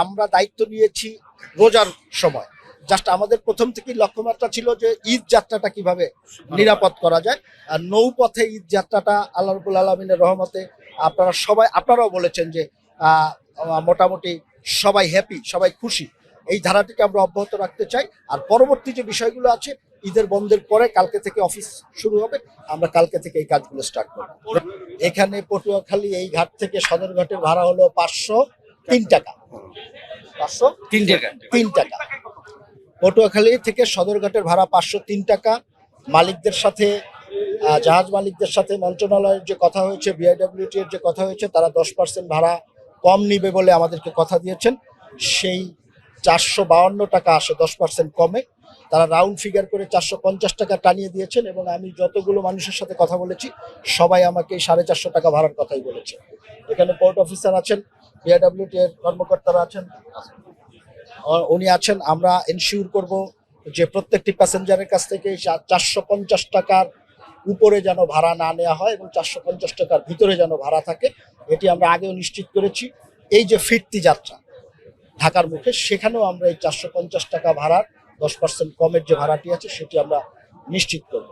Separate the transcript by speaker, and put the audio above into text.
Speaker 1: আমরা দায়িত্ব নিয়েছি রোজার সময়। জাস্ট আমাদের প্রথম থেকেই লক্ষ্যমাত্রা ছিল যে ঈদ যাত্রাটা কিভাবে নিরাপদ করা যায়। আর নৌপথে ঈদ যাত্রাটা আল্লাহ রাব্বুল আলামিনের রহমতে আপনারাও বলেছেন যে মোটামুটি সবাই হ্যাপি, সবাই খুশি। এই ধারাটিকে আমরা অব্যাহত রাখতে চাই। আর পরবর্তী যে বিষয়গুলো আছে, ঈদের বন্ধের পরে কালকে থেকে অফিস শুরু হবে, আমরা কালকে থেকে এই কাজগুলো স্টার্ট করব। এখানে পটুয়াখালী এই ঘাট থেকে সদরঘাটের ভাড়া হলো 503 টাকা। 503 টাকা। পটুয়াখালী থেকে সদরঘাটের ভাড়া 503 টাকা। মালিকদের সাথে, জাহাজ মালিকদের সাথে মন্ত্রণালয়ের যে কথা হয়েছে, বিআইডব্লিউটি এর যে কথা হয়েছে, তারা 10% ভাড়া কম নিবে বলে আমাদেরকে কথা দিয়েছেন। সেই 452 টাকা আসে 10% কমে। তারা রাউন্ড ফিগার করে 450 টাকা টানিয়ে দিয়েছেন এবং আমি যতগুলো মানুষের সাথে কথা বলেছি সবাই আমাকে 450 টাকা ভাড়ার কথাই বলেছে। এখানে পোর্ট অফিসার আছেন, বিআইডব্লিউটি এর কর্মকর্তারা আছেন, উনি আছেন। আমরা এনশিওর করব যে প্রত্যেকটি প্যাসেঞ্জারের কাছ থেকে 450 টাকার উপরে যেন ভাড়া না নেওয়া হয় এবং 450 টাকার ভিতরে যেন ভাড়া থাকে। এটি আমরা আগেও নিশ্চিত করেছি। এই যে ফিরতি যাত্রা ঢাকার মুখে, সেখানেও আমরা এই 450 টাকা ভাড়ার 10% কমের যে ভাড়াটি আছে সেটি আমরা নিশ্চিত করব।